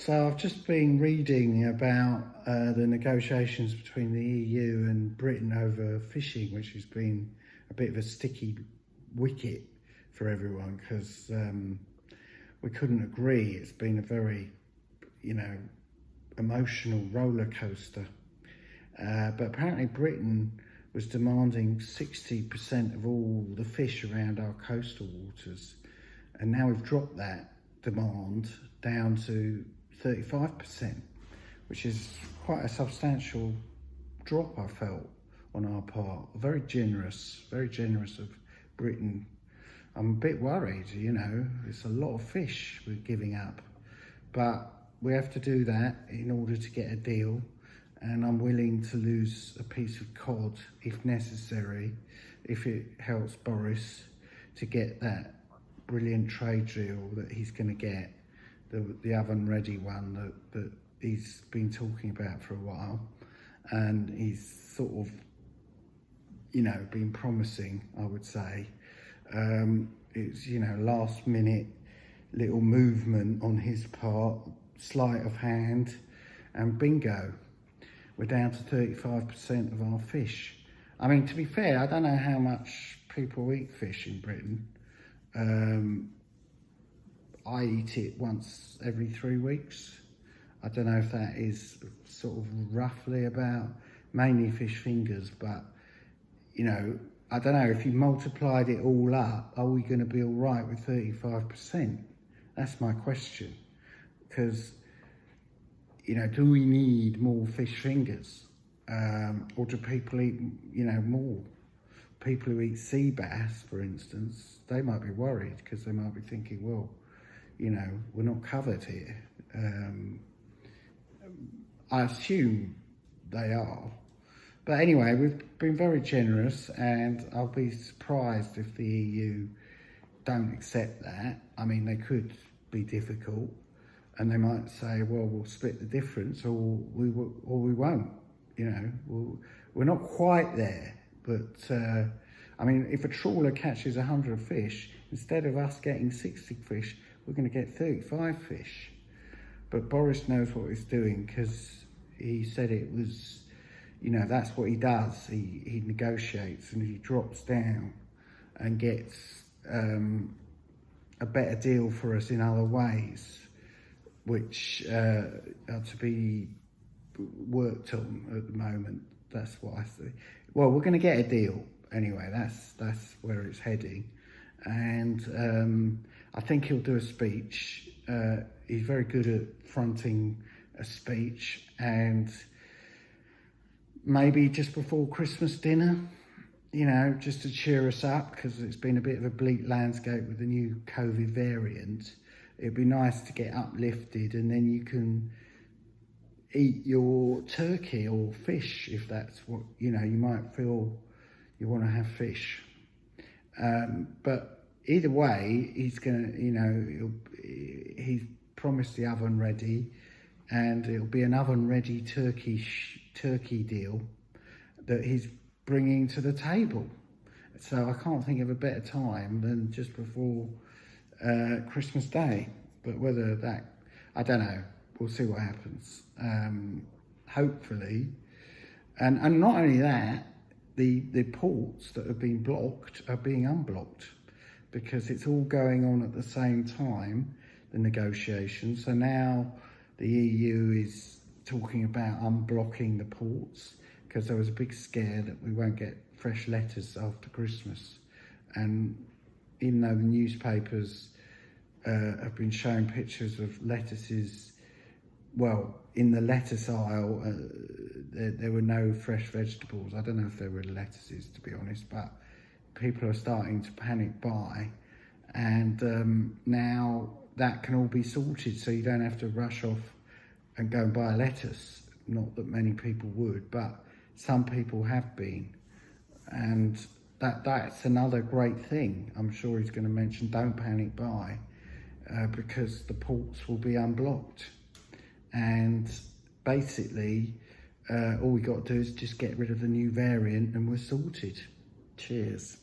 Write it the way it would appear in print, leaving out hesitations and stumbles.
So I've just been reading about the negotiations between the EU and Britain over fishing, which has been a bit of a sticky wicket for everyone because we couldn't agree. It's been a very, emotional roller coaster. But apparently Britain was demanding 60% of all the fish around our coastal waters. And now we've dropped that demand down to 35%, which is quite a substantial drop, I felt, on our part. Very generous of Britain. I'm a bit worried, it's a lot of fish we're giving up, but we have to do that in order to get a deal. And I'm willing to lose a piece of cod if necessary, if it helps Boris to get that brilliant trade deal that he's going to get, the oven-ready one that he's been talking about for a while, and he's sort of, been promising, I would say. It's, last-minute little movement on his part, sleight of hand, and bingo. We're down to 35% of our fish. I mean, to be fair, I don't know how much people eat fish in Britain. I eat it once every 3 weeks. I don't know if that is sort of roughly about, mainly fish fingers, but, I don't know, if you multiplied it all up, are we going to be all right with 35%? That's my question. Because, do we need more fish fingers? Or do people eat, more? People who eat sea bass, for instance, they might be worried because they might be thinking, well, we're not covered here. I assume they are. But anyway, we've been very generous, and I'll be surprised if the EU don't accept that. I mean, they could be difficult, and they might say, well, we'll split the difference, or we won't. We're not quite there, but I mean, if a trawler catches 100 fish, instead of us getting 60 fish, we're going to get 35 fish. But Boris knows what he's doing, because he said it was, that's what he does. He negotiates and he drops down and gets a better deal for us in other ways, which are to be worked on at the moment. That's what I see. Well, we're going to get a deal anyway. That's where it's heading, and I think he'll do a speech. He's very good at fronting a speech, and maybe just before Christmas dinner, just to cheer us up, because it's been a bit of a bleak landscape with the new COVID variant. It'd be nice to get uplifted, and then you can eat your turkey or fish, if that's what, you might feel you want to have fish. But either way, he's going to, he's promised the oven ready, and it'll be an oven ready turkey deal that he's bringing to the table. So I can't think of a better time than just before Christmas Day. But whether that, I don't know, we'll see what happens. Hopefully. And not only that, the ports that have been blocked are being unblocked, because it's all going on at the same time, the negotiations. So now the EU is talking about unblocking the ports, because there was a big scare that we won't get fresh lettuce after Christmas. And even though the newspapers have been showing pictures of lettuces, well, in the lettuce aisle, there were no fresh vegetables. I don't know if there were lettuces, to be honest, but people are starting to panic buy. And now that can all be sorted, so you don't have to rush off and go and buy a lettuce. Not that many people would, but some people have been. And that's another great thing. I'm sure he's going to mention don't panic buy, because the ports will be unblocked. And basically, all we got to do is just get rid of the new variant and we're sorted. Cheers.